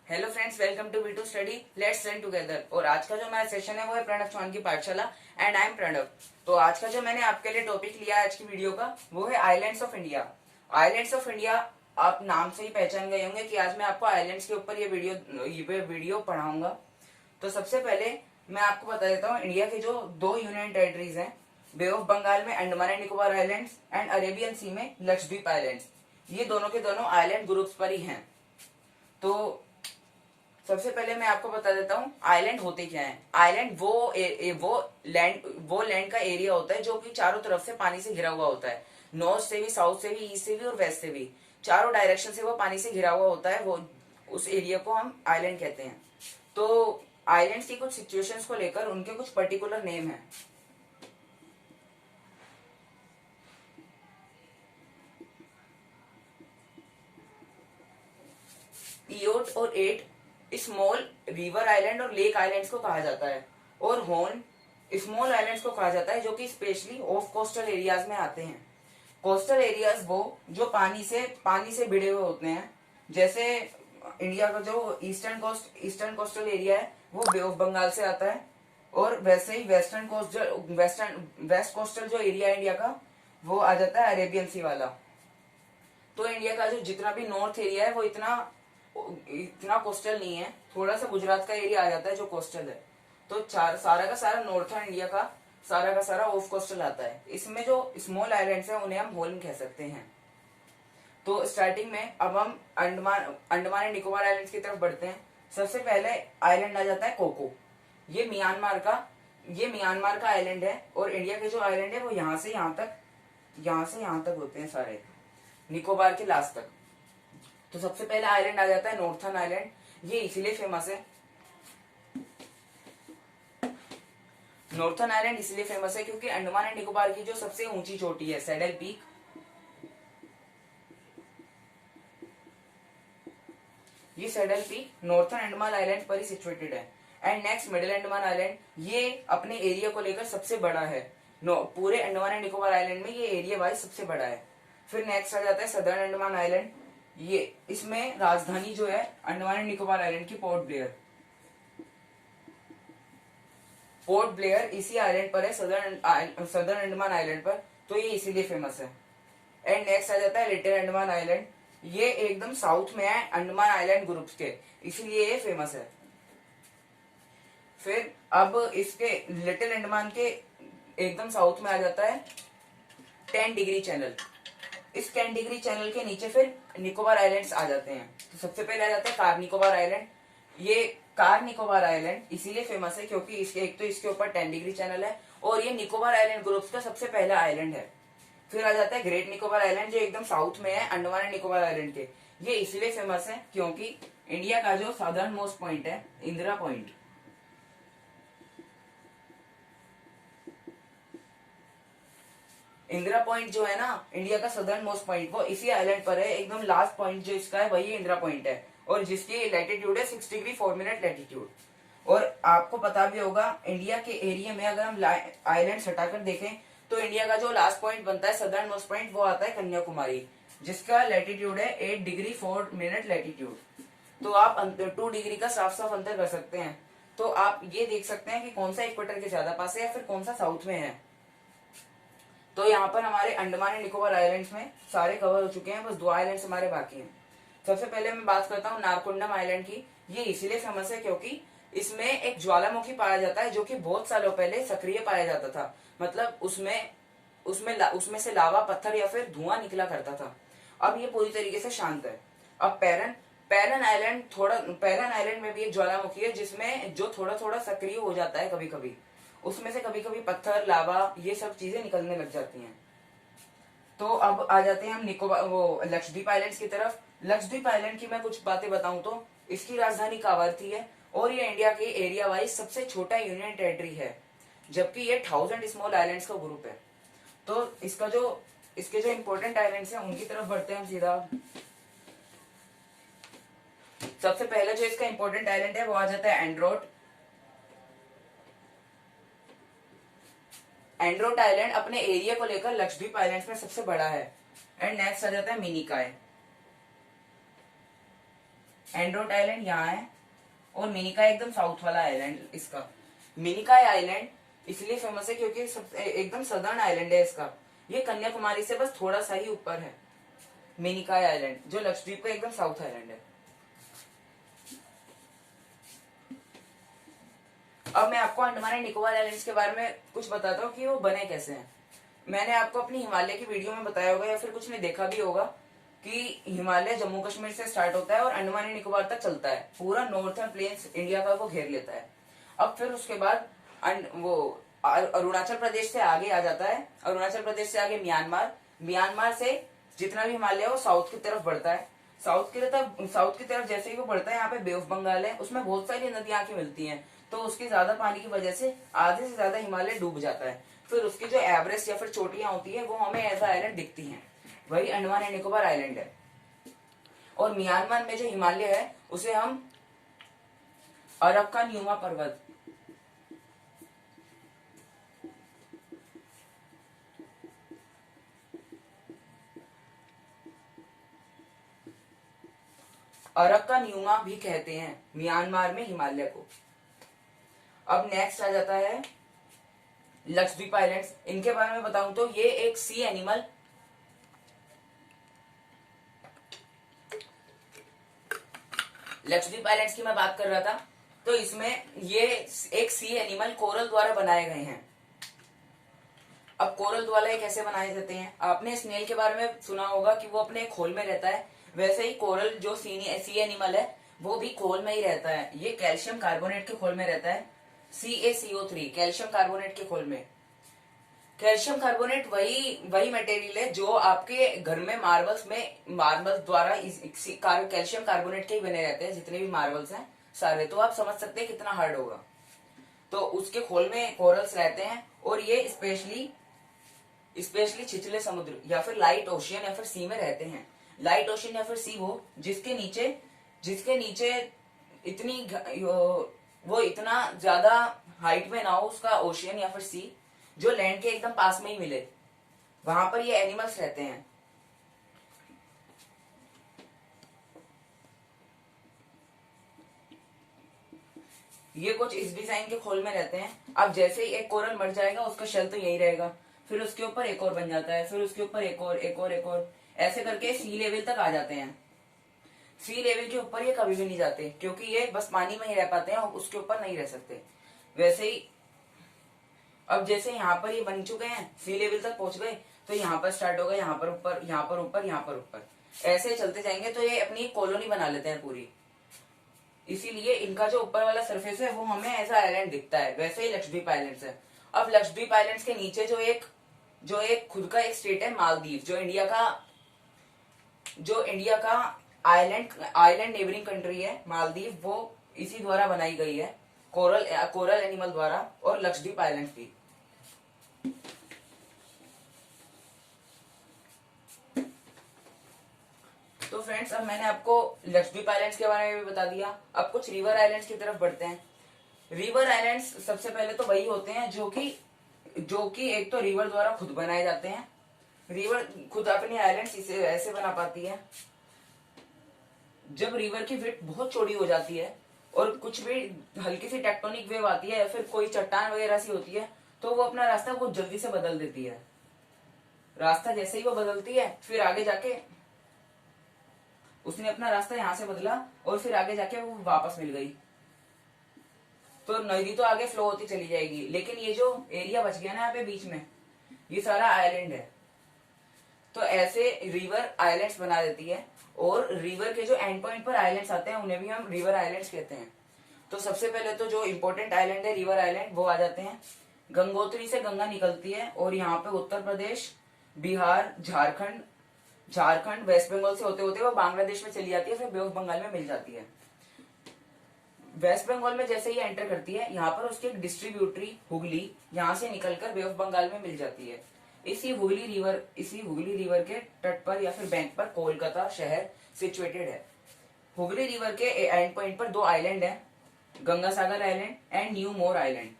Hello friends, welcome to V two study let's learn together. और आज का जो हमारा सेशन है वो है प्रणव चौहान की पाठशाला एंड आई एम प्रणव। तो आज का जो मैंने आपके लिए टॉपिक लिया है आज की वीडियो का वो है islands of India. Islands of India, आप नाम से ही पहचान गए होंगे कि आज मैं आपको आइलैंड्स के ऊपर ये वीडियो पढ़ाऊंगा। तो सबसे पहले मैं आपको बता देता हूँ इंडिया के जो दो यूनियन टेरिटरीज हैं, बे ऑफ बंगाल में Andaman and Nicobar islands and Arabian sea में लक्षद्वीप आइलैंड्स, ये दोनों के दोनों आइलैंड ग्रुप्स पर ही हैं। तो सबसे पहले मैं आपको बता देता हूँ आइलैंड होते क्या हैं। आइलैंड वो लैंड का एरिया होता है जो कि चारों तरफ से पानी से घिरा हुआ होता है। नॉर्थ से भी, साउथ से भी, ईस्ट से भी और वेस्ट से भी, चारों डायरेक्शन से वो पानी से घिरा हुआ होता है। वो उस एरिया को हम आइलैंड कहते हैं। तो आइलैंड्स की कुछ सिचुएशंस को लेकर उनके कुछ पर्टिकुलर नेम है। इयोट और एट स्मॉल रिवर आइलैंड और लेक आइलैंड्स को कहा जाता है, और हॉर्न स्मॉल आइलैंड्स को कहा जाता है जो कि स्पेशली ऑफ कोस्टल एरियाज में आते हैं। कोस्टल एरियाज वो जो पानी से भिड़े हुए होते हैं। जैसे इंडिया का जो ईस्टर्न कोस्टल एरिया है वो बे ऑफ बंगाल से आता है, और वैसे ही वेस्ट कोस्टल जो एरिया है इंडिया का वो आ जाता है अरेबियन सी वाला। तो इंडिया का जो जितना भी नॉर्थ एरिया है वो इतना इतना कोस्टल नहीं है, थोड़ा सा गुजरात का एरिया आ जाता है जो कोस्टल है। तो सारा का सारा नॉर्थर्न इंडिया का सारा ऑफ कोस्टल आता है। इसमें जो स्मॉल आइलैंड्स हैं उन्हें हम होल्म कह सकते हैं। तो स्टार्टिंग में अब हम अंडमान एंड निकोबार आइलैंड्स की तरफ बढ़ते हैं। सबसे पहले आइलैंड आ जाता है कोको। ये म्यांमार का आइलैंड है, और इंडिया के जो आइलैंड है वो यहाँ से यहाँ तक होते हैं सारे, निकोबार के लास्ट तक। तो सबसे पहला आइलैंड आ जाता है नॉर्थर्न आइलैंड। ये इसीलिए फेमस है, नॉर्थर्न आइलैंड इसलिए फेमस है क्योंकि अंडमान एंड निकोबार की जो सबसे ऊंची चोटी है सैडल पीक, ये saddle peak northern Andaman island पर ही सिचुएटेड है। And next middle Andaman island, ये अपने एरिया को लेकर सबसे बड़ा है। पूरे अंडमान एंड निकोबार आइलैंड में ये एरिया वाइज सबसे बड़ा है। फिर नेक्स्ट आ जाता है सदर्न अंडमान आइलैंड। ये इसमें राजधानी जो है अंडमान एंड निकोबार आइलैंड की पोर्ट ब्लेयर इसी आइलैंड पर है, सदर्न अंडमान आइलैंड पर। तो ये इसीलिए फेमस है। एंड नेक्स्ट आ जाता है लिटिल अंडमान आइलैंड। ये एकदम साउथ में है अंडमान आइलैंड ग्रुप्स के, इसीलिए ये फेमस है। फिर अब इसके लिटिल अंडमान के एकदम साउथ में आ जाता है 10 डिग्री चैनल। इस 10 डिग्री चैनल के नीचे फिर निकोबार आइलैंड्स आ जाते हैं। तो सबसे पहले आ जाता है कार निकोबार आइलैंड। ये कार निकोबार आइलैंड इसीलिए फेमस है क्योंकि इसके ऊपर 10 डिग्री चैनल है, और ये निकोबार आइलैंड ग्रुप्स का सबसे पहला आइलैंड है। फिर आ जाता है ग्रेट निकोबार आइलैंड जो एकदम साउथ में है अंडमान एंड निकोबार आइलैंड के। ये इसलिए फेमस है क्योंकि इंडिया का जो सदर्न मोस्ट पॉइंट है इंदिरा पॉइंट, इंदिरा पॉइंट जो है ना इंडिया का सदर्न मोस्ट पॉइंट, वो इसी आइलैंड पर है। एकदम लास्ट पॉइंट जो इसका है वही इंदिरा पॉइंट है, और जिसकी लैटिट्यूड है 6 डिग्री 4 मिनट लैटिट्यूड। और आपको पता भी होगा इंडिया के एरिया में अगर हम आइलैंड हटाकर देखें तो इंडिया का जो लास्ट पॉइंट बनता है सदर्न मोस्ट पॉइंट वो आता है कन्याकुमारी, जिसका लैटिट्यूड है 8 डिग्री 4 मिनट लैटिट्यूड। तो आप 2 डिग्री का साफ साफ अंतर कर सकते हैं। तो आप ये देख सकते हैं कि कौन सा इक्वेटर के ज्यादा पास है या फिर कौन सा साउथ में है। तो यहाँ पर हमारे अंडमान एंड निकोबार आइलैंड्स में सारे कवर हो चुके हैं, बस 2 आइलैंड्स हमारे बाकी हैं। सबसे पहले मैं बात करता हूँ नारकोंडम आइलैंड की। ये इसीलिए फेमस है क्योंकि इसमें एक ज्वालामुखी पाया जाता है जो कि बहुत सालों पहले सक्रिय पाया जाता था। मतलब उसमें से लावा, पत्थर या फिर धुआं निकला करता था। अब ये पूरी तरीके से शांत है। अब पैरन आइलैंड में भी एक ज्वालामुखी है जिसमें जो थोड़ा थोड़ा सक्रिय हो जाता है कभी कभी, उसमें से कभी कभी पत्थर, लावा, ये सब चीजें निकलने लग जाती हैं। तो अब आ जाते हैं हम लक्षद्वीप आइलैंड्स की तरफ। लक्षद्वीप आइलैंड की मैं कुछ बातें बताऊं तो इसकी राजधानी कावरती है, और ये इंडिया के एरिया वाइज सबसे छोटा यूनियन टेरिटरी है, जबकि ये 1000 स्मॉल आइलैंड्स का ग्रुप है। तो इसके जो इंपॉर्टेंट आइलैंड्स हैं उनकी तरफ बढ़ते हैं हम सीधा। सबसे पहले जो इसका इंपॉर्टेंट आइलैंड है वो आ जाता है एंड्रोट आइलैंड अपने एरिया को लेकर लक्षद्वीप आइलैंड्स में सबसे बड़ा है। एंड नेक्स्ट आ जाता है मिनिकॉय। एंड्रोट आइलैंड यहाँ है, और मिनिकॉय एकदम साउथ वाला आइलैंड इसका। मिनिकॉय आइलैंड इसलिए फेमस है क्योंकि एकदम सदर्न आइलैंड है इसका। ये कन्याकुमारी से बस थोड़ा सा ही ऊपर है मिनिकॉय आइलैंड, जो लक्षद्वीप का एकदम साउथ आइलैंड है। अब मैं आपको अंडमान एंड निकोबार आइलैंड्स के बारे में कुछ बताता हूँ कि वो बने कैसे हैं। मैंने आपको अपनी हिमालय की वीडियो में बताया होगा या फिर कुछ ने देखा भी होगा कि हिमालय जम्मू कश्मीर से स्टार्ट होता है और अंडमान एंड निकोबार तक चलता है, पूरा नॉर्थर्न प्लेन्स इंडिया का वो घेर लेता है। अब फिर उसके बाद वो अरुणाचल प्रदेश से आगे आ जाता है, अरुणाचल प्रदेश से आगे म्यांमार, म्यांमार से जितना भी हिमालय है वो साउथ की तरफ बढ़ता है। साउथ की तरफ जैसे ही वो बढ़ता है, यहाँ पे बे ऑफ बंगाल है, उसमें बहुत सारी नदियां आके मिलती हैं, तो उसकी ज्यादा पानी की वजह से आधे से ज्यादा हिमालय डूब जाता है। फिर उसकी जो एवरेस्ट या फिर चोटियां होती है वो हमें एज आइलैंड दिखती हैं, वही अंडमान एंड निकोबार आइलैंड है। और म्यांमार में जो हिमालय है उसे हम अरक्कान यूमा पर्वत, अरक्कान यूमा भी कहते हैं म्यांमार में हिमालय को। अब नेक्स्ट आ जाता है लक्षद्वीप आइलैंड्स। इनके बारे में बताऊं तो ये एक सी एनिमल, लक्षद्वीप आइलैंड्स की मैं बात कर रहा था, तो इसमें ये एक सी एनिमल कोरल द्वारा बनाए गए हैं। अब कोरल द्वारा ये कैसे बनाए जाते हैं, आपने स्नेल के बारे में सुना होगा कि वो अपने खोल में रहता है, वैसे ही कोरल जो सी एनिमल है वो भी खोल में ही रहता है। ये कैल्शियम कार्बोनेट के खोल में रहता है, CaCO3 कैल्शियम कार्बोनेट के खोल में। कैल्शियम कार्बोनेट वही मटेरियल है जो आपके घर में मार्बल्स द्वारा कैल्शियम कार्बोनेट के ही बने रहते हैं, जितने भी मार्बल्स हैं सारे। तो आप समझ सकते हैं कितना हार्ड होगा। तो उसके खोल में कोरल्स रहते हैं, और ये स्पेशली छिछले समुद्र या फिर लाइट ओशियन या फिर सी में रहते हैं। लाइट ओशियन या फिर सी वो जिसके नीचे वो इतना ज्यादा हाइट में ना हो उसका ओशियन या फिर सी, जो लैंड के एकदम पास में ही मिले, वहां पर ये एनिमल्स रहते हैं। ये कुछ इस डिजाइन के खोल में रहते हैं। अब जैसे ही एक कोरल मर जाएगा उसका शेल तो यही रहेगा, फिर उसके ऊपर एक और बन जाता है, फिर उसके ऊपर एक और ऐसे करके सी लेवल तक आ जाते हैं। सी लेवल के ऊपर ये कभी भी नहीं जाते क्योंकि ये बस पानी में ही रह पाते हैं और उसके ऊपर नहीं रह सकते। वैसे ही अब जैसे यहाँ पर ये बन चुके हैं, सी लेवल तक पहुंच गए, तो यहाँ पर स्टार्ट होगा, यहाँ पर ऊपर, यहाँ पर ऊपर, यहाँ पर ऊपर, ऐसे चलते जाएंगे तो ये अपनी कॉलोनी बना लेते हैं पूरी। इसीलिए इनका जो ऊपर वाला सरफेस है वो हमें ऐसा आइलैंड दिखता है। वैसे ही लक्षद्वीप आइलैंड्स है। अब लक्षद्वीप आइलैंड्स के नीचे जो एक खुद का एक स्टेट है मालदीव, जो इंडिया का आइलैंड नेबरिंग कंट्री है मालदीव, वो इसी द्वारा बनाई गई है, कोरल एनिमल द्वारा, और लक्षद्वीप आइलैंड भी। तो फ्रेंड्स, अब मैंने आपको लक्षद्वीप आइलैंड्स के बारे में भी बता दिया। अब कुछ रिवर आइलैंड्स की तरफ बढ़ते हैं। रिवर आइलैंड्स सबसे पहले तो वही होते हैं जो कि एक तो रिवर द्वारा खुद बनाए जाते हैं। रिवर खुद अपने आइलैंड्स इसे ऐसे बना पाती है, जब रिवर की विड्थ बहुत चौड़ी हो जाती है और कुछ भी हल्की सी टेक्टोनिक वेव आती है या फिर कोई चट्टान वगैरह सी होती है, तो वो अपना रास्ता बहुत जल्दी से बदल देती है। रास्ता जैसे ही वो बदलती है, फिर आगे जाके उसने अपना रास्ता यहाँ से बदला और फिर आगे जाके वो वापस मिल गई, तो नदी तो आगे फ्लो होती चली जाएगी, लेकिन ये जो एरिया बच गया ना यहाँ पे बीच में, ये सारा आइलैंड है। तो ऐसे रिवर आइलैंड्स बना देती है, और रिवर के जो एंड पॉइंट पर आइलैंड्स आते हैं उन्हें भी हम रिवर आइलैंड्स कहते हैं। तो सबसे पहले तो जो इम्पोर्टेंट आइलैंड है रिवर आइलैंड, वो आ जाते हैं। गंगोत्री से गंगा निकलती है और यहाँ पे उत्तर प्रदेश, बिहार, झारखंड, वेस्ट बंगाल से होते होते वो बांग्लादेश में चली जाती है, फिर बे ऑफ बंगाल में मिल जाती है। वेस्ट बंगाल में जैसे ही एंटर करती है, यहाँ पर उसकी एक डिस्ट्रीब्यूटरी हुगली यहाँ से निकलकर बे ऑफ बंगाल में मिल जाती है। इसी हुगली रिवर के तट पर या फिर बैंक पर कोलकाता शहर सिचुएटेड है। हुगली रिवर के एंड पॉइंट पर दो आइलैंड है, Ganga Sagar island and New Moore island.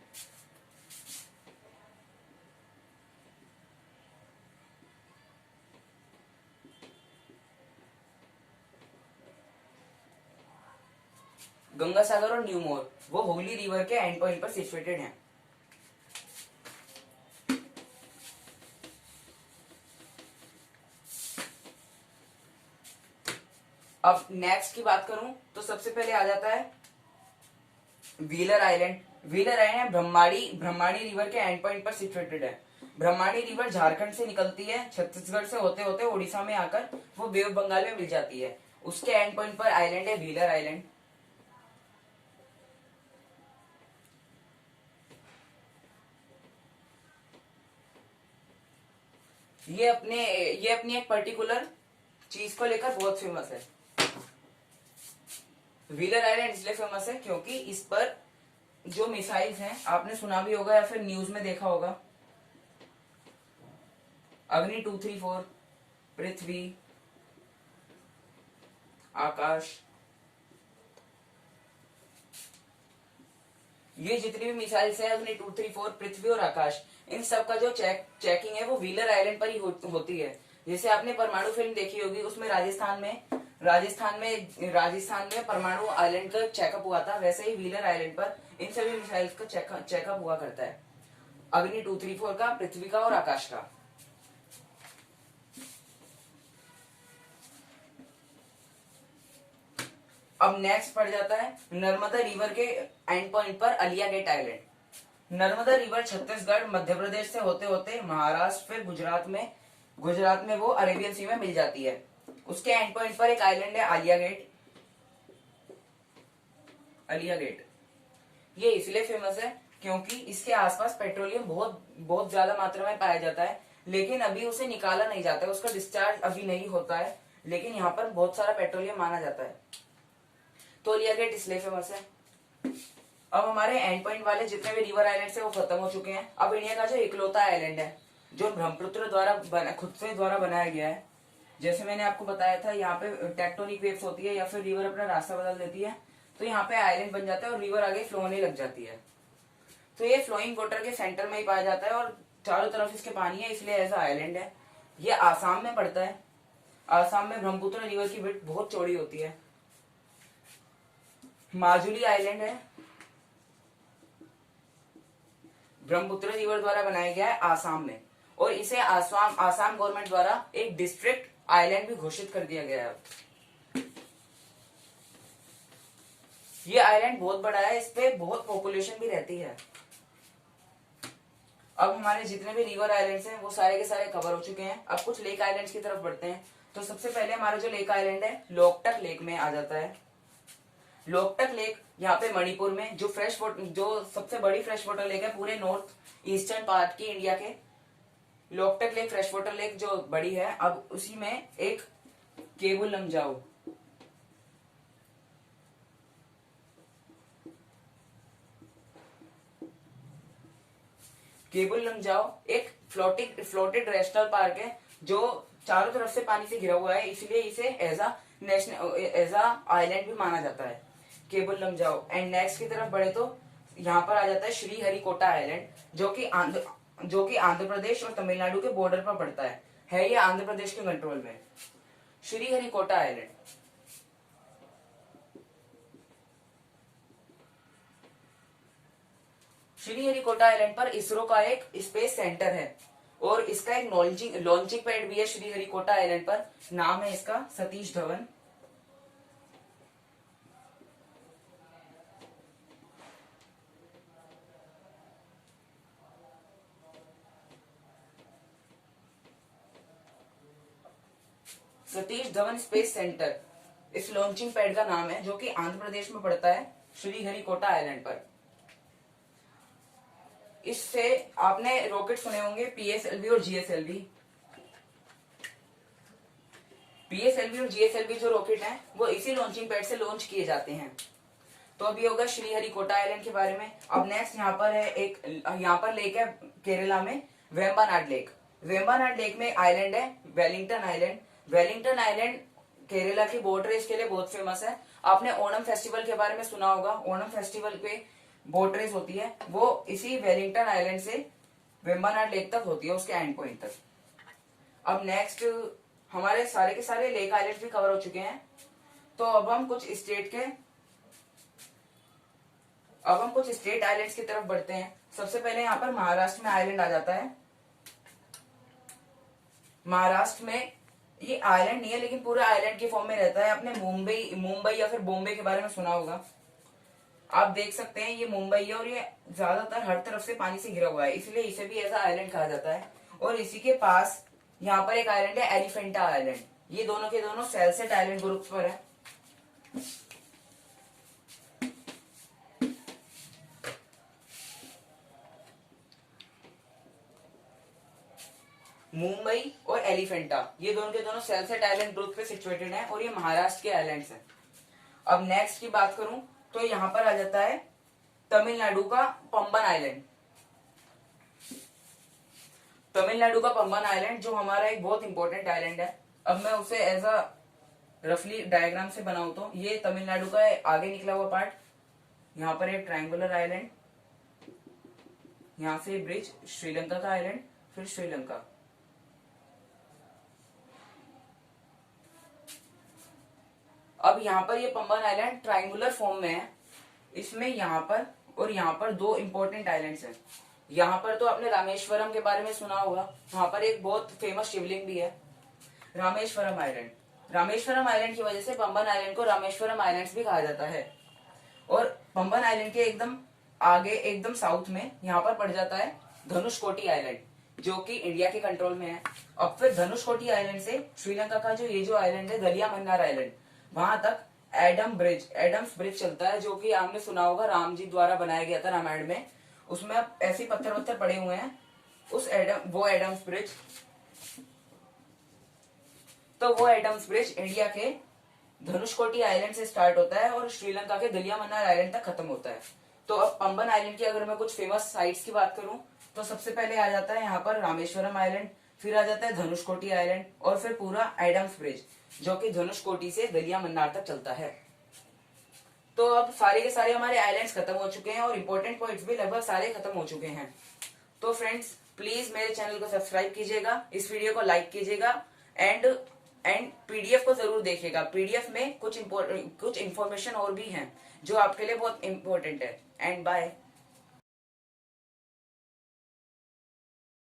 Ganga Sagar और न्यू मोर वो हुगली रिवर के एंड पॉइंट पर सिचुएटेड हैं। अब नेक्स्ट की बात करूं तो सबसे पहले आ जाता है wheeler island. Wheeler island Brahmani river के एंड पॉइंट पर सिचुएटेड है। ब्रह्माणी रिवर झारखंड से निकलती है, छत्तीसगढ़ से होते होते उड़ीसा में आकर वो बे ऑफ बंगाल में मिल जाती है। उसके एंड पॉइंट पर आइलैंड है व्हीलर आइलैंड। ये अपनी एक पर्टिकुलर चीज को लेकर बहुत फेमस है। व्हीलर आइलैंड इसलिए फेमस है क्योंकि इस पर जो मिसाइल्स हैं, आपने सुना भी होगा या फिर न्यूज में देखा होगा, अग्नि 234, पृथ्वी, आकाश, ये जितनी भी मिसाइल्स है अग्नि 234, पृथ्वी और आकाश, इन सब का जो चेकिंग है वो व्हीलर आइलैंड पर ही होती है। जैसे आपने परमाणु फिल्म देखी होगी, उसमें राजस्थान में परमाणु आइलैंड का चेकअप हुआ था, वैसे ही व्हीलर आइलैंड पर इन सभी मिसाइल्स का चेकअप हुआ करता है, अग्नि 234 का, पृथ्वी का और आकाश का। अब नेक्स्ट पड़ जाता है नर्मदा रिवर के एंड पॉइंट पर अलिया गेट आइलैंड। नर्मदा रिवर छत्तीसगढ़ मध्य प्रदेश से होते होते महाराष्ट्र फिर गुजरात में वो अरेबियन सी में मिल जाती है। उसके एंड पॉइंट पर एक आइलैंड है आलिया गेट। ये इसलिए फेमस है क्योंकि इसके आसपास पेट्रोलियम बहुत ज्यादा मात्रा में पाया जाता है, लेकिन अभी उसे निकाला नहीं जाता है, उसका डिस्चार्ज अभी नहीं होता है, लेकिन यहाँ पर बहुत सारा पेट्रोलियम माना जाता है, तो अलिया गेट इसलिए फेमस है। अब हमारे एंड पॉइंट वाले जितने भी रिवर आइलैंड है वो खत्म हो चुके हैं। अब इंडिया का जो इकलौता आइलैंड है जो ब्रह्मपुत्र खुद से द्वारा बनाया गया है, जैसे मैंने आपको बताया था, यहाँ पे टेक्टोनिक वेव्स होती है या फिर रिवर अपना रास्ता बदल देती है, तो यहाँ पे आइलैंड बन जाता है और रिवर आगे फ्लो होने लग जाती है। तो ये फ्लोइंग वाटर के सेंटर में ही पाया जाता है और चारों तरफ इसके पानी है, इसलिए ऐसा आइलैंड है। ये आसाम में पड़ता है। आसाम में ब्रह्मपुत्र रिवर की विड्थ बहुत चौड़ी होती है। माजुली आइलैंड है, ब्रह्मपुत्र रिवर द्वारा बनाया गया है आसाम में, और इसे आसाम गवर्नमेंट द्वारा एक डिस्ट्रिक्ट आइलैंड भी घोषित कर दिया गया है। ये आइलैंड बहुत बड़ा है, इस पे बहुत पॉपुलेशन भी रहती है। अब हमारे जितने भी रिवर आइलैंड्स हैं वो सारे के सारे कवर हो चुके हैं। अब कुछ लेक आइलैंड्स की तरफ बढ़ते हैं। तो सबसे पहले हमारा जो लेक आइलैंड है लोकटक लेक में आ जाता है। लोकटक लेक यहाँ पे मणिपुर में जो सबसे बड़ी फ्रेश वाटर लेक है पूरे नॉर्थ ईस्टर्न पार्ट की इंडिया के, Loktak lake fresh water lake जो बड़ी है। अब उसी में एक केबुल लमजाओ एक फ्लोटेड नेशनल पार्क है जो चारों तरफ से पानी से घिरा हुआ है, इसलिए इसे एज अ आइलैंड भी माना जाता है, केबुल लमजाओ। एंड नेक्स्ट की तरफ बढ़े तो यहाँ पर आ जाता है श्रीहरिकोटा आइलैंड जो कि आंध्र प्रदेश और तमिलनाडु के बॉर्डर पर पड़ता है ये आंध्र प्रदेश के कंट्रोल में। श्रीहरिकोटा आइलैंड श्रीहरिकोटा आइलैंड पर इसरो का एक स्पेस सेंटर है और इसका एक लॉन्चिंग पैड भी है श्रीहरिकोटा आइलैंड पर। नाम है इसका सतीश धवन। सतीश धवन स्पेस सेंटर इस लॉन्चिंग पैड का नाम है, जो कि आंध्र प्रदेश में पड़ता है श्रीहरिकोटा आइलैंड पर। इससे आपने रॉकेट सुने होंगे पीएसएलवी और जीएसएलवी। पीएसएलवी और जीएसएलवी जो रॉकेट हैं वो इसी लॉन्चिंग पैड से लॉन्च किए जाते हैं। तो अभी होगा श्रीहरिकोटा आइलैंड के बारे में। अब नेक्स्ट यहाँ पर लेक है केरला में वेम्बानाड लेक। वेम्बानाड लेक में आइलैंड है Wellington island. Wellington island Kerala की बोट रेस के लिए बहुत फेमस है। आपने ओणम फेस्टिवल के बारे में सुना होगा। ओणम फेस्टिवल पे बोट रेस होती है, वो इसी वेलिंगटन आइलैंड से वेम्बानाड लेक तक होती है, उसके एंड पॉइंट तक। अब नेक्स्ट हमारे सारे के सारे लेक आइलैंड भी कवर हो चुके हैं। तो अब हम कुछ स्टेट के अब हम कुछ स्टेट आइलैंड्स की तरफ बढ़ते हैं। सबसे पहले यहाँ पर महाराष्ट्र में आइलैंड आ जाता है। महाराष्ट्र में ये आइलैंड नहीं है लेकिन पूरा आइलैंड के फॉर्म में रहता है। आपने मुंबई या फिर बॉम्बे के बारे में सुना होगा। आप देख सकते हैं ये मुंबई है और ये ज्यादातर हर तरफ से पानी से घिरा हुआ है, इसलिए इसे भी ऐसा आइलैंड कहा जाता है। और इसी के पास यहाँ पर एक आइलैंड है एलिफेंटा आइलैंड। ये दोनों के दोनों सैलसेट आइलैंड ग्रुप पर है। मुंबई और एलिफेंटा ये दोनों के दोनों सैलसेट आइलैंड ग्रुप पे सिचुएटेड हैं और ये महाराष्ट्र के आइलैंड्स हैं। अब नेक्स्ट की बात करूं तो यहाँ पर आ जाता है तमिलनाडु का पंबन आइलैंड। तमिलनाडु का पंबन आइलैंड जो हमारा एक बहुत इंपॉर्टेंट आइलैंड है। अब मैं उसे एज अ रफली डायग्राम से बनाऊं तो ये तमिलनाडु का आगे निकला हुआ पार्ट, यहाँ पर एक ट्रायंगुलर आइलैंड, यहाँ से ब्रिज, श्रीलंका का आइलैंड, फिर श्रीलंका। अब यहाँ पर ये पंबन आइलैंड ट्रायंगुलर फॉर्म में है। इसमें यहाँ पर और यहाँ पर दो इंपॉर्टेंट आइलैंड्स हैं। यहाँ पर तो आपने रामेश्वरम के बारे में सुना होगा, वहां पर एक बहुत फेमस शिवलिंग भी है, रामेश्वरम आइलैंड। रामेश्वरम आइलैंड की वजह से पंबन आइलैंड को रामेश्वरम आइलैंड्स भी कहा जाता है। और पंबन आइलैंड के एकदम आगे एकदम साउथ में यहाँ पर पड़ जाता है धनुषकोटी आइलैंड, जो कि इंडिया के कंट्रोल में है। अब फिर धनुषकोटी आइलैंड से श्रीलंका का जो आइलैंड है दलिया मन्नार आइलैंड, वहां तक एडम्स ब्रिज चलता है, जो कि आपने सुना होगा राम जी द्वारा बनाया गया था रामायण में। उसमें अब ऐसे पत्थर पड़े हुए हैं। वो एडम्स ब्रिज इंडिया के धनुषकोटी आइलैंड से स्टार्ट होता है और श्रीलंका के दलिया मन्नार आइलैंड तक खत्म होता है। तो अब पंबन आइलैंड की अगर मैं कुछ फेमस साइट्स की बात करूं तो सबसे पहले आ जाता है यहाँ पर रामेश्वरम आइलैंड, फिर आ जाता है धनुषकोटी आइलैंड और फिर पूरा एडम्स ब्रिज, जो कि धनुषकोटी से दलिया मन्नार तक चलता है। तो अब सारे के सारे हमारे आइलैंड्स खत्म हो चुके हैं और इंपॉर्टेंट पॉइंट्स भी लगभग सारे खत्म हो चुके हैं। तो फ्रेंड्स प्लीज मेरे चैनल को सब्सक्राइब कीजिएगा, इस वीडियो को लाइक कीजिएगा एंड पीडीएफ को जरूर देखिएगा। पीडीएफ में कुछ इंफॉर्मेशन और भी हैं जो आपके लिए बहुत इंपॉर्टेंट है। And bye.